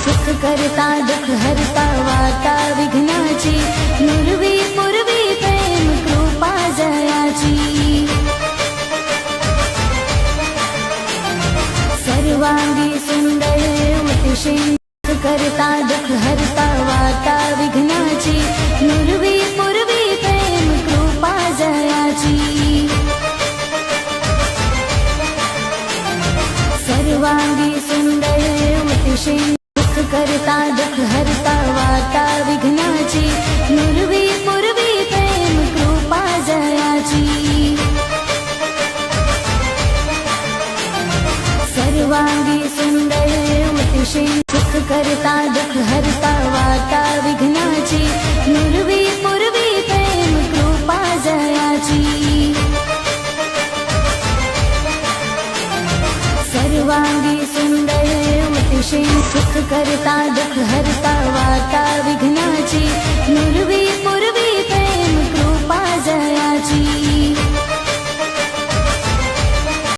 सुख करता दुख हरता वार्ता विघ्नाची नुरवी पूर्वी प्रेम कृपा जयाची सर्वांगी सुंदर अतिशय सुख करता दुख हरता वार्ता विघ्नाची नुरवी पूर्वी प्रेम कृपा जयाची सर्वांगी सुंदर अतिशय सुख करता दुख हरता वार्ता विघ्नाची नुरवी पूर्वी प्रेम कृपा जयाची सर्वांगी सुंदर अतिशय सुख करता दुख हरता वार्ता विघ्नाची नुरवी पूर्वी प्रेम कृपा जयाची सर्वांगी सुंदर अतिशय सुख करता दुख हरता